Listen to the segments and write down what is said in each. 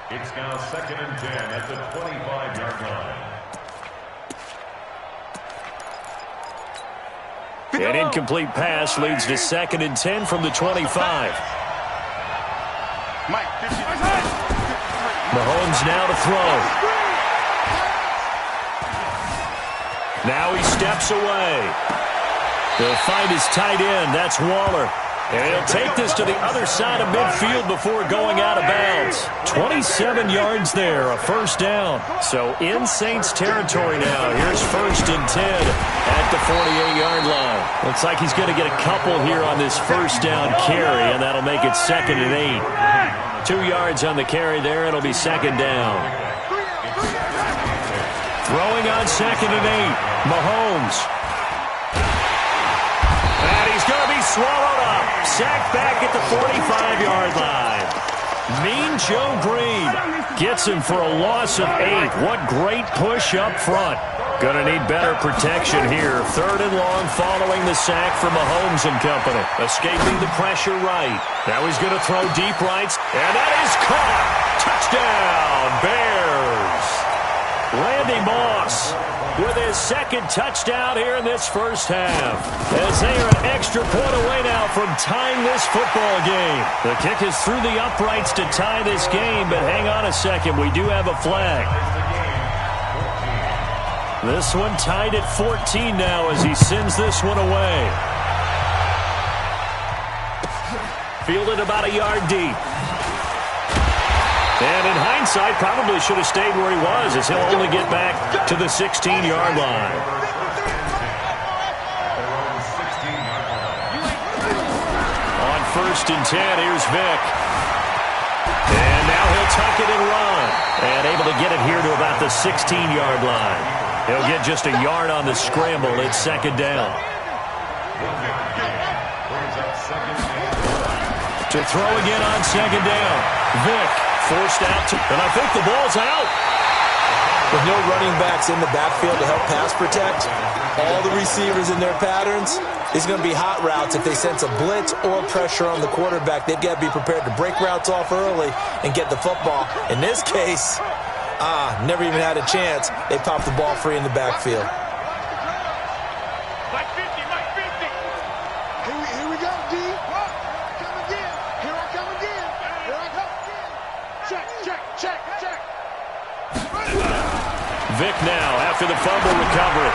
It's now 2nd and 10 at the 25-yard line. An incomplete pass leads to 2nd and 10 from the 25. Mahomes now to throw. Now he steps away. He'll find his tight end. That's Waller. And he'll take this to the other side of midfield before going out of bounds. 27 yards there, a first down. So in Saints territory now. Here's 1st and 10 at the 48-yard line. Looks like he's going to get a couple here on this first down carry, and that'll make it 2nd and 8. 2 yards on the carry there. It'll be 2nd down. Throwing on 2nd and 8. Mahomes. And he's going to be swallowed up. Sacked back at the 45-yard line. Mean Joe Green gets him for a loss of 8. What great push up front. Going to need better protection here. 3rd and long following the sack from Mahomes and company. Escaping the pressure right. Now he's going to throw deep right. And that is caught. Touchdown, Bears. Randy Moss with his 2nd touchdown here in this first half. As they are an extra point away now from tying this football game. The kick is through the uprights to tie this game, but hang on a second. We do have a flag. This one tied at 14 now as he sends this one away. Fielded about a yard deep. And in hindsight, probably should have stayed where he was, as he'll only get back to the 16-yard line. On 1st and 10, here's Vick. And now he'll tuck it and run. And able to get it here to about the 16-yard line. He'll get just a yard on the scramble. It's 2nd down. To throw again on 2nd down. Vick. Forced out, and I think the ball's out. With no running backs in the backfield to help pass protect, all the receivers in their patterns, it's going to be hot routes. If they sense a blitz or pressure on the quarterback, they've got to be prepared to break routes off early and get the football. In this case, never even had a chance. They popped the ball free in the backfield. Vick now after the fumble recovery.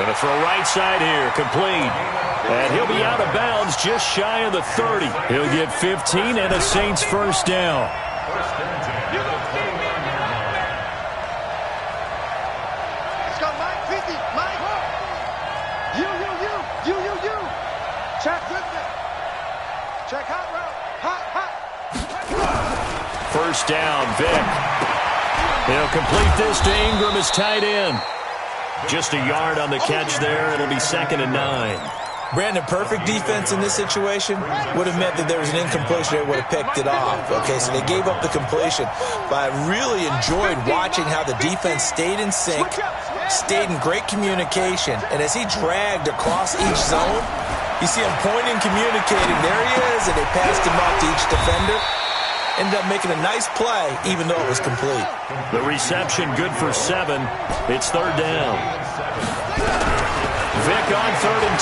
Going to throw right side here, complete. And he'll be out of bounds just shy of the 30. He'll get 15 and a Saints first down. Let's go, Mike. 50, Mike. You. Check with me. Check hot route. Hot. First down, Vick. He'll complete this to Ingram as tight end. Just a yard on the catch there. It'll be 2nd and 9. Brandon, perfect defense in this situation would have meant that there was an incompletion. They would have picked it off. Okay, so they gave up the completion. But I really enjoyed watching how the defense stayed in sync, stayed in great communication. And as he dragged across each zone, you see him pointing, communicating. There he is, and they passed him off to each defender. Ended up making a nice play, even though it was complete. The reception good for 7. It's 3rd down. Vick on 3rd and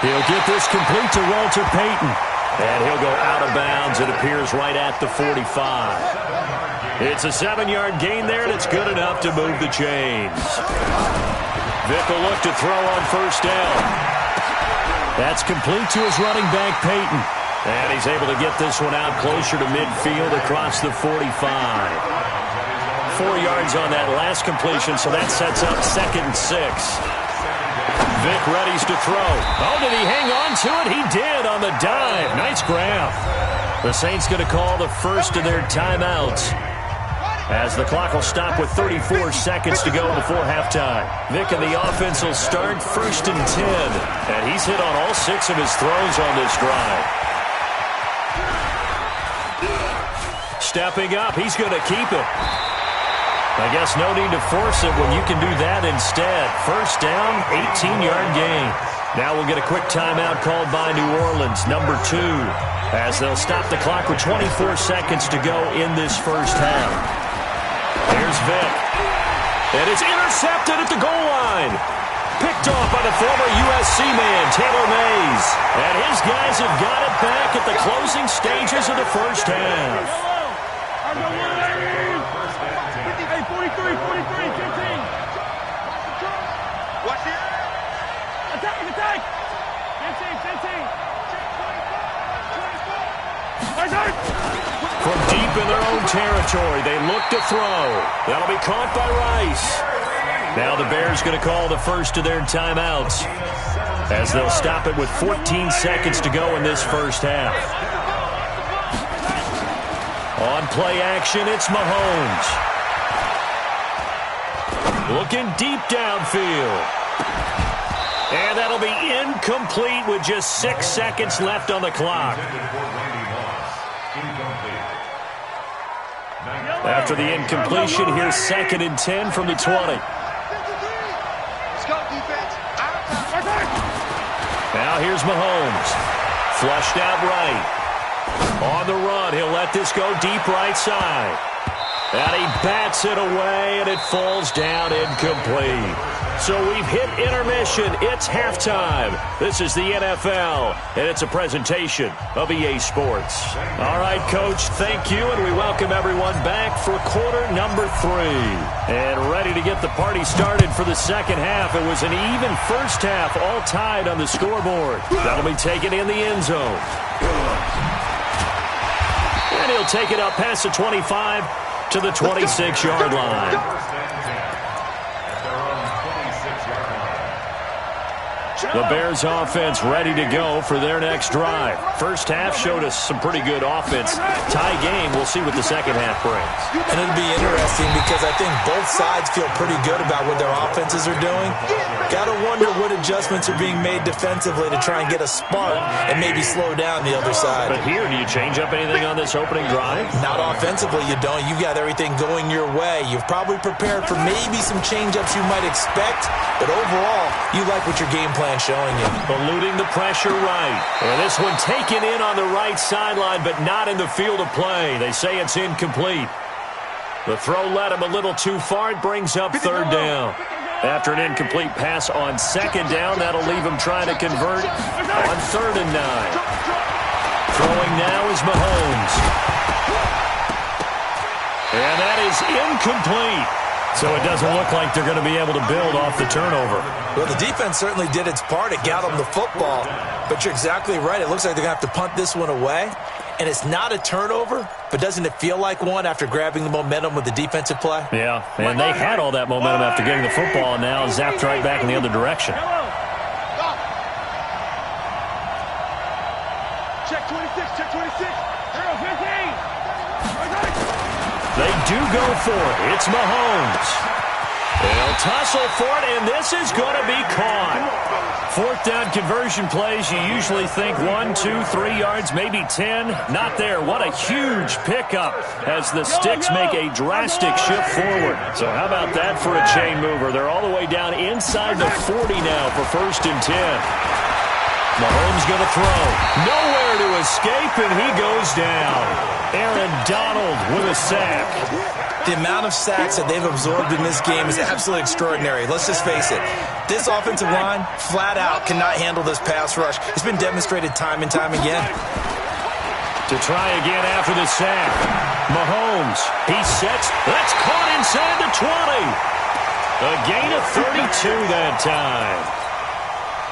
2. He'll get this complete to Walter Payton. And he'll go out of bounds. It appears right at the 45. It's a 7-yard gain there, and it's good enough to move the chains. Vick will look to throw on 1st down. That's complete to his running back, Payton. And he's able to get this one out closer to midfield across the 45. 4 yards on that last completion, so that sets up 2nd and 6. Vick readies to throw. Oh, did he hang on to it? He did on the dive. Nice grab. The Saints going to call the first of their timeouts, as the clock will stop with 34 seconds to go before halftime. Vick and the offense will start 1st and 10. And he's hit on all 6 of his throws on this drive. Stepping up, he's going to keep it. I guess no need to force it when you can do that instead. First down, 18-yard gain. Now we'll get a quick timeout called by New Orleans, number 2, as they'll stop the clock with 24 seconds to go in this first half. Here's Vic. And it's intercepted at the goal line. Picked off by the former USC man, Taylor Mays. And his guys have got it back at the closing stages of the first half. Hey, 43, 15. Watch it. Attack. 15. From deep in their own territory, they look to throw. That'll be caught by Rice. Now the Bears going to call the first of their timeouts as they'll stop it with 14 seconds to go in this first half. On play action, it's Mahomes. Looking deep downfield. And that'll be incomplete with just 6 seconds left on the clock. After the incompletion, here's 2nd and 10 from the 20. Now here's Mahomes. Flushed out right. On the run, he'll let this go deep right side. And he bats it away, and it falls down incomplete. So we've hit intermission. It's halftime. This is the NFL, and it's a presentation of EA Sports. All right, Coach, thank you, and we welcome everyone back for quarter number 3. And ready to get the party started for the second half. It was an even first half, all tied on the scoreboard. That'll be taken in the end zone. And he'll take it up past the 25 to the 26-yard line. The Bears offense ready to go for their next drive. First half showed us some pretty good offense. Tie game, we'll see what the second half brings. And it'll be interesting because I think both sides feel pretty good about what their offenses are doing. Got to wonder what adjustments are being made defensively to try and get a spark and maybe slow down the other side. But here, do you change up anything on this opening drive? Not offensively, you don't. You've got everything going your way. You've probably prepared for maybe some change-ups you might expect, but overall, you like what your game plan showing you. Eluding the pressure right. And this one taken in on the right sideline, but not in the field of play. They say it's incomplete. The throw led him a little too far. It brings up 3rd down. After an incomplete pass on 2nd down, that'll leave him trying to convert on 3rd and 9. Throwing now is Mahomes. And that is incomplete. So it doesn't look like they're going to be able to build off the turnover. Well, the defense certainly did its part. It got them the football. But you're exactly right. It looks like they're going to have to punt this one away. And it's not a turnover, but doesn't it feel like one after grabbing the momentum with the defensive play? Yeah, and they had all that momentum after getting the football, and now zapped right back in the other direction. Check 26, check 26. 15. They do go for it. It's Mahomes. They'll tussle for it, and this is going to be caught. 4th down conversion plays, you usually think 1, 2, 3 yards, maybe 10. Not there. What a huge pickup as the Sticks make a drastic shift forward. So how about that for a chain mover? They're all the way down inside the 40 now for 1st and 10. Mahomes going to throw. Nowhere to escape, and he goes down. Aaron Donald with a sack. The amount of sacks that they've absorbed in this game is absolutely extraordinary. Let's just face it. This offensive line, flat out, cannot handle this pass rush. It's been demonstrated time and time again. To try again after the sack. Mahomes, he sets. That's caught inside the 20. A gain of 32 that time.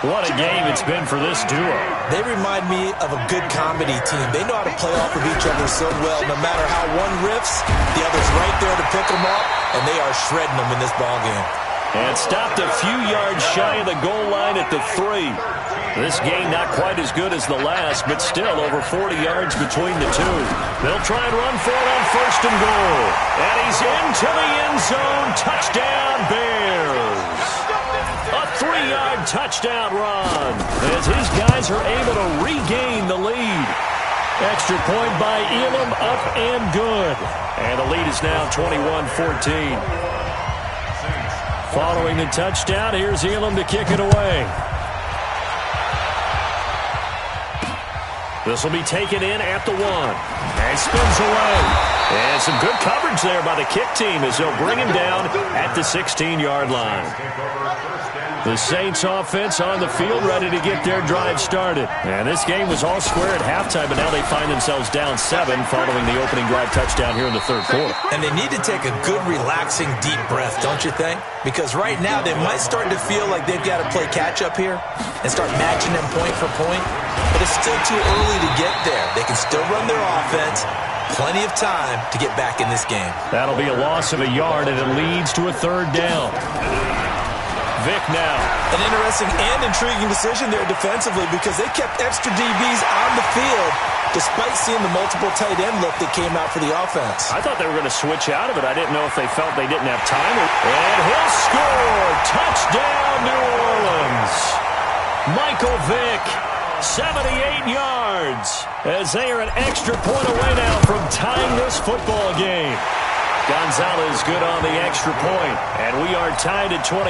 What a game it's been for this duo. They remind me of a good comedy team. They know how to play off of each other so well. No matter how one riffs, the other's right there to pick them up, and they are shredding them in this ballgame. And stopped a few yards shy of the goal line at the 3. This game not quite as good as the last, but still over 40 yards between the two. They'll try and run for it on 1st and goal. And he's into the end zone. Touchdown, Bears. A 3-yard touchdown run as his guys are able to regain the lead. Extra point by Elam, up and good. And the lead is now 21-14. Following the touchdown, here's Elam to kick it away. This will be taken in at the 1. And spins away. And some good coverage there by the kick team as they'll bring him down at the 16-yard line. The Saints offense on the field ready to get their drive started. And this game was all square at halftime, but now they find themselves down 7 following the opening drive touchdown here in the third quarter. And they need to take a good, relaxing, deep breath, don't you think? Because right now they might start to feel like they've got to play catch-up here and start matching them point for point. But it's still too early to get there. They can still run their offense. Plenty of time to get back in this game. That'll be a loss of a yard, and it leads to a third down. Vic now. An interesting and intriguing decision there defensively because they kept extra DBs on the field despite seeing the multiple tight end look that came out for the offense. I thought they were going to switch out of it. I didn't know if they felt they didn't have time. And he'll score. Touchdown, New Orleans. Michael Vick, 78 yards, as they are an extra point away now from tying this football game. Gonzalez good on the extra point, and we are tied at 21.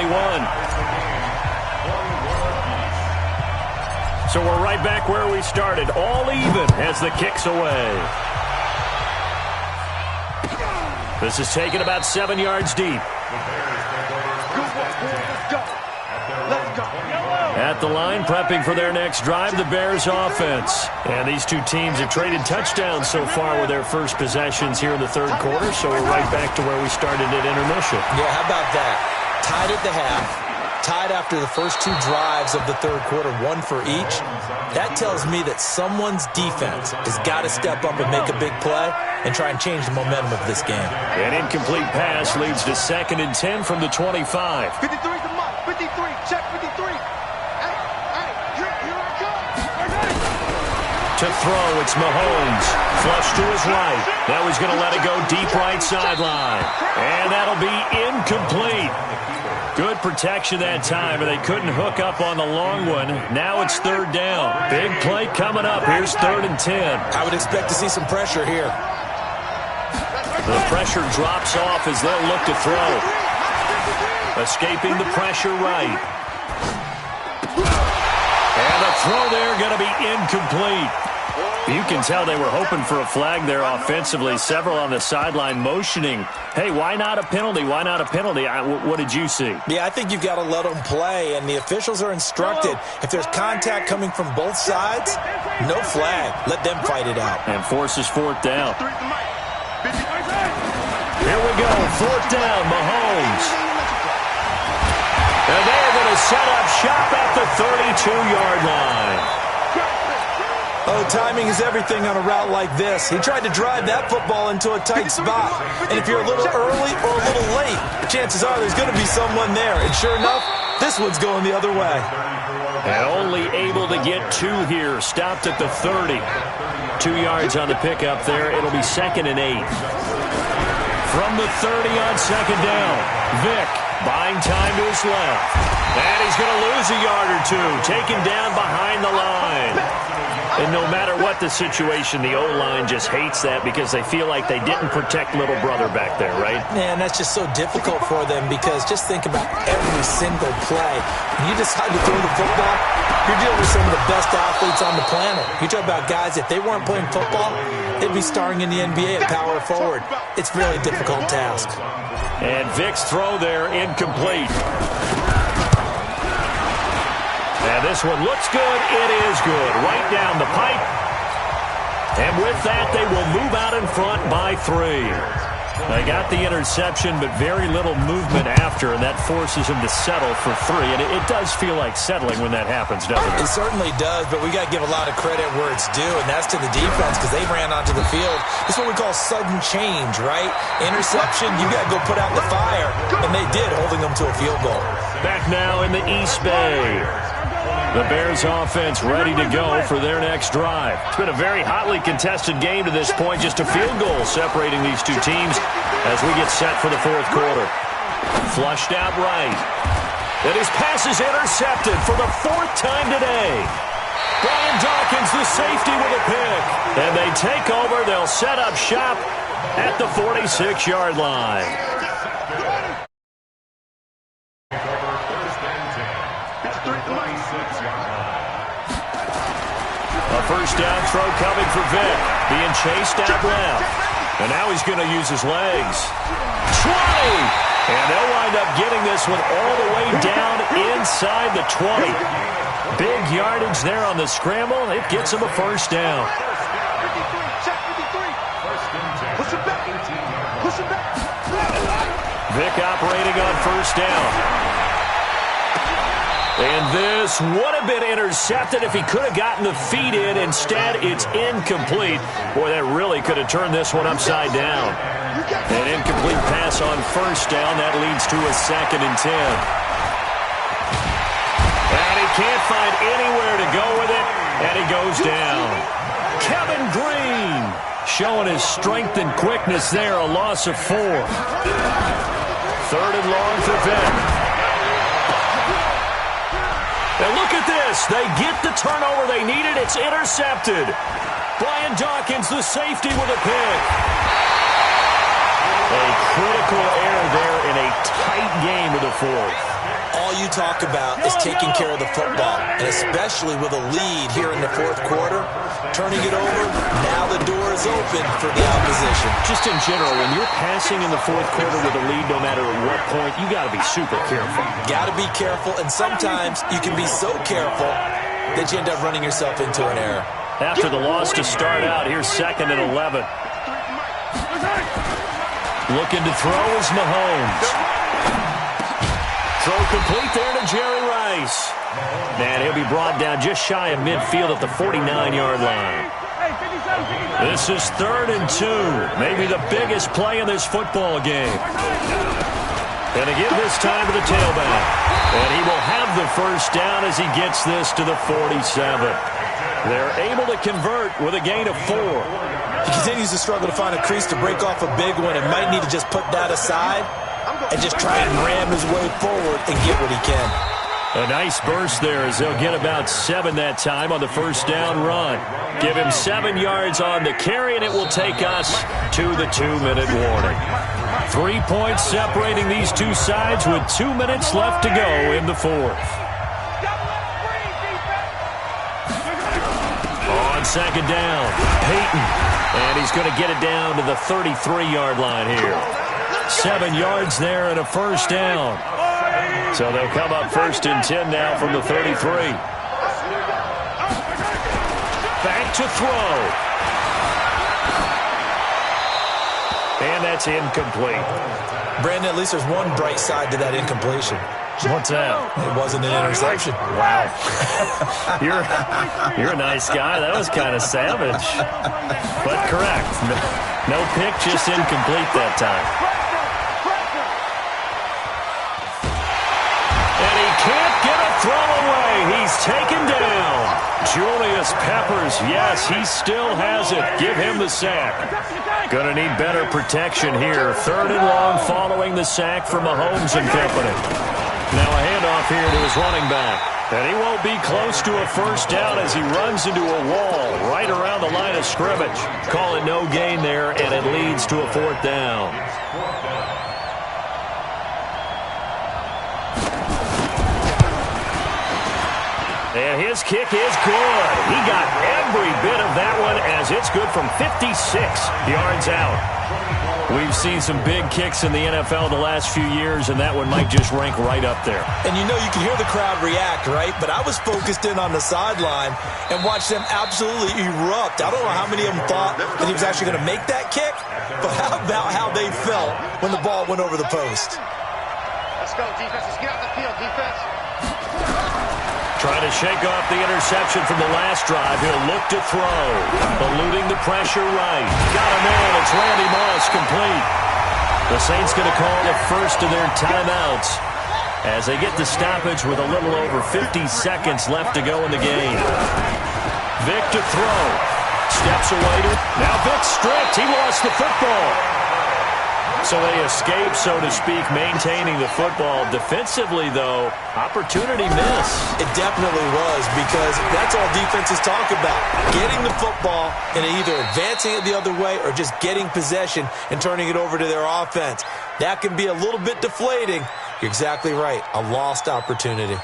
So we're right back where we started, all even as the kick's away. This is taken about 7 yards deep. At the line, prepping for their next drive, the Bears offense. And these two teams have traded touchdowns so far with their first possessions here in the third quarter, so we're right back to where we started at intermission. Yeah, how about that? Tied at the half, tied after the first 2 drives of the third quarter, 1 for each. That tells me that someone's defense has got to step up and make a big play and try and change the momentum of this game. An incomplete pass leads to 2nd and 10 from the 25. 53 is the mark. 53. Check 53. To throw, it's Mahomes. Flush to his right. Now he's going to let it go deep right sideline. And that'll be incomplete. Good protection that time, and they couldn't hook up on the long one. Now it's 3rd down. Big play coming up. Here's 3rd and 10. I would expect to see some pressure here. The pressure drops off as they'll look to throw. Escaping the pressure right. And the throw there going to be incomplete. You can tell they were hoping for a flag there offensively. Several on the sideline motioning, hey, why not a penalty? Why not a penalty? What did you see? Yeah, I think you've got to let them play, and the officials are instructed. If there's contact coming from both sides, no flag. Let them fight it out. And forces 4th down. Here we go, 4th down, Mahomes. And they're going to set up shop at the 32-yard line. Oh, timing is everything on a route like this. He tried to drive that football into a tight spot. And if you're a little early or a little late, chances are there's going to be someone there. And sure enough, this one's going the other way. And only able to get 2 here. Stopped at the 30. 2 yards on the pickup there. It'll be 2nd and 8. From the 30 on 2nd down, Vick buying time to his left. And he's going to lose a yard or 2. Taken down behind the line. And no matter what the situation, the O-line just hates that because they feel like they didn't protect little brother back there, right? Man, that's just so difficult for them because just think about every single play. When you decide to throw the football, you're dealing with some of the best athletes on the planet. You talk about guys, if they weren't playing football, they'd be starring in the NBA at power forward. It's a really difficult task. And Vick's throw there, incomplete. And this one looks good. It is good. Right down the pipe. And with that, they will move out in front by 3. They got the interception, but very little movement after, and that forces them to settle for 3. And it does feel like settling when that happens, doesn't it? It certainly does, but we got to give a lot of credit where it's due, and that's to the defense because they ran onto the field. This is what we call sudden change, right? Interception, you got to go put out the fire, and they did, holding them to a field goal. Back now in the East Bay. The Bears offense ready to go for their next drive. It's been a very hotly contested game to this point. Just a field goal separating these two teams as we get set for the 4th quarter. Flushed out right. And his pass is intercepted for the 4th time today. Brian Dawkins, the safety, with a pick. And they take over. They'll set up shop at the 46-yard line. first down throw coming for Vic. Being chased out left. And now he's going to use his legs. 20! And they'll wind up getting this one all the way down inside the 20. Big yardage there on the scramble. It gets him a first down. 53, 53. Push it back. Push it back. Vic operating on first down. And this would have been intercepted if he could have gotten the feet in. Instead, it's incomplete. Boy, that really could have turned this one upside down. An incomplete pass on first down. That leads to a 2nd and 10. And he can't find anywhere to go with it. And he goes down. Kevin Green showing his strength and quickness there. A loss of 4. 3rd and long for Vic. And look at this. They get the turnover they needed. It's intercepted. Brian Dawkins, the safety, with a pick. A critical error there in a tight game of the 4th. All you talk about is taking care of the football, and especially with a lead here in the 4th quarter, turning it over, now the door is open for the opposition. Just in general, when you're passing in the 4th quarter with a lead, no matter at what point, you got to be super careful. Got to be careful, and sometimes you can be so careful that you end up running yourself into an error. After the loss to start out, here's 2nd and 11. Looking to throw is Mahomes. Throw complete there to Jerry Rice. And he'll be brought down just shy of midfield at the 49-yard line. This is 3rd and 2. Maybe the biggest play in this football game. And again this time to the tailback. And he will have the first down as he gets this to the 47. They're able to convert with a gain of 4. He continues to struggle to find a crease to break off a big one and might need to just put that aside and just try and ram his way forward and get what he can. A nice burst there as they'll get about 7 that time on the first down run. Give him 7 yards on the carry, and it will take us to the 2-minute warning. 3 points separating these two sides with 2 minutes left to go in the 4th. On 2nd down, Peyton. And he's going to get it down to the 33-yard line here. 7 yards there and a first down. So they'll come up 1st and 10 now from the 33. Back to throw. And that's incomplete. Brandon, at least there's one bright side to that incompletion. What's that? It wasn't an interception. Wow. You're a nice guy. That was kind of savage. But correct. No pick, just incomplete that time. And he can't get a throw away. He's taken down. Julius Peppers, yes, he still has it. Give him the sack. Going to need better protection here. 3rd and long following the sack from Mahomes and company. Now a handoff here to his running back. And he won't be close to a first down as he runs into a wall right around the line of scrimmage. Call it no gain there, and it leads to a 4th down. And his kick is good. He got every bit of that one as it's good from 56 yards out. We've seen some big kicks in the NFL the last few years, and that one might just rank right up there. And you know, you can hear the crowd react, right? But I was focused in on the sideline and watched them absolutely erupt. I don't know how many of them thought that he was actually going to make that kick, but how about how they felt when the ball went over the post? Let's go, defense. Let's get out the field, defense. Trying to shake off the interception from the last drive. He'll look to throw. Eluding the pressure right. Got a man. It's Randy Moss complete. The Saints going to call the first of their timeouts as they get the stoppage with a little over 50 seconds left to go in the game. Vic to throw. Steps away to. Now Vic stripped. He lost the football. So they escape, so to speak, maintaining the football. Defensively, though, opportunity miss. It definitely was, because that's all defenses talk about. Getting the football and either advancing it the other way or just getting possession and turning it over to their offense. That can be a little bit deflating. You're exactly right. A lost opportunity.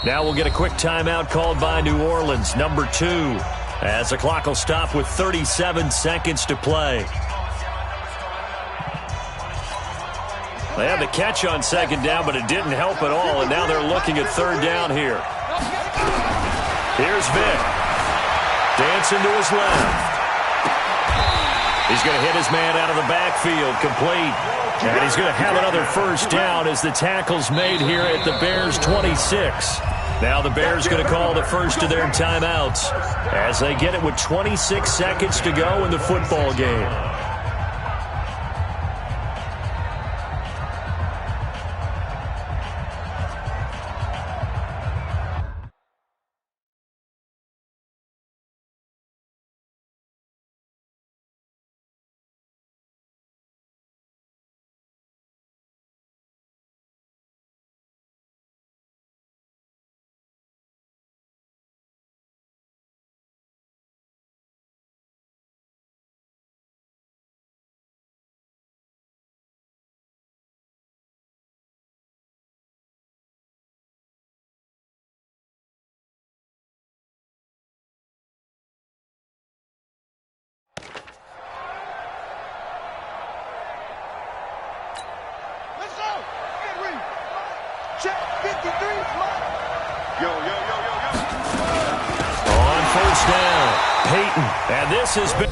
Now we'll get a quick timeout called by New Orleans, number 2, as the clock will stop with 37 seconds to play. They had the catch on second down, but it didn't help at all, and now they're looking at third down here. Here's Vick. Dancing to his left. He's going to hit his man out of the backfield, complete. And he's going to have another first down as the tackle's made here at the Bears' 26. Now the Bears going to call the first of their timeouts as they get it with 26 seconds to go in the football game. Check 53. On first down, Peyton. And this has been...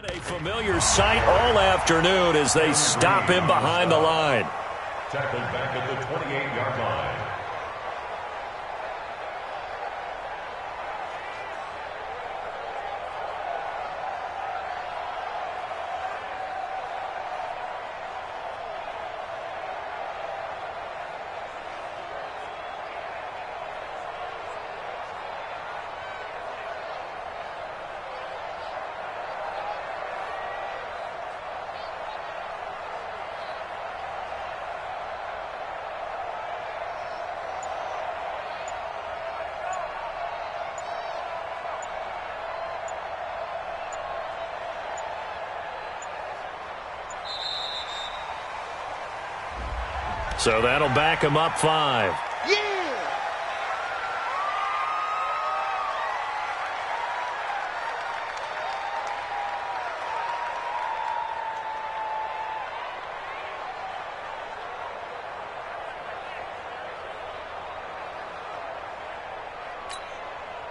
A familiar sight all afternoon as they stop him behind the line. Tackled back at the 28-yard line. So that'll back him up 5.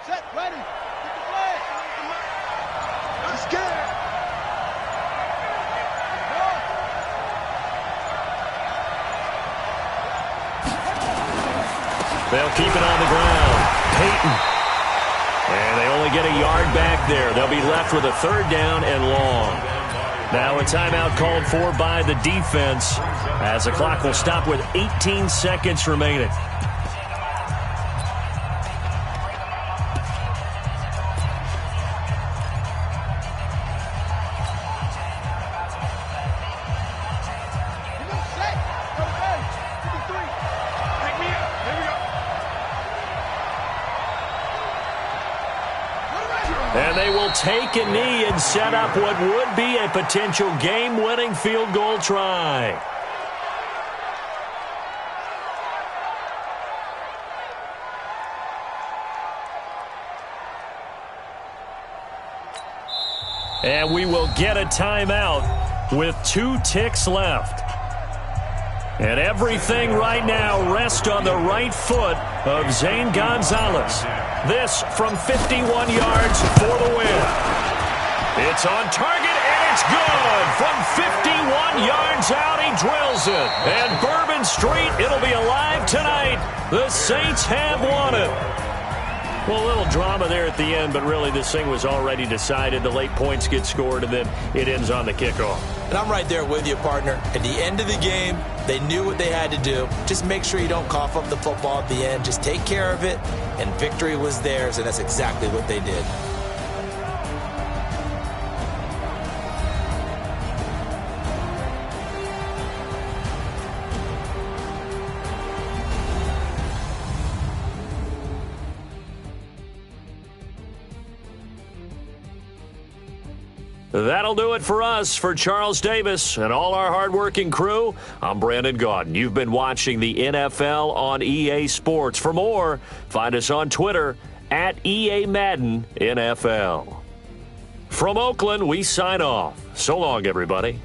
Set, ready. Get the flag. Let's get it. They'll keep it on the ground. Peyton. And they only get a yard back there. They'll be left with a third down and long. Now a timeout called for by the defense as the clock will stop with 18 seconds remaining. And they will take a knee and set up what would be a potential game-winning field goal try. And we will get a timeout with 2 ticks left. And everything right now rests on the right foot of Zane Gonzalez. This from 51 yards for the win. It's on target, and it's good. From 51 yards out, he drills it. And Bourbon Street, it'll be alive tonight. The Saints have won it. Well, a little drama there at the end, but really this thing was already decided. The late points get scored, and then it ends on the kickoff. And I'm right there with you, partner. At the end of the game, they knew what they had to do. Just make sure you don't cough up the football at the end. Just take care of it, and victory was theirs, and that's exactly what they did. That'll do it for us. For Charles Davis and all our hardworking crew, I'm Brandon Gaudin. You've been watching the NFL on EA Sports. For more, find us on Twitter at EA Madden NFL. From Oakland, we sign off. So long, everybody.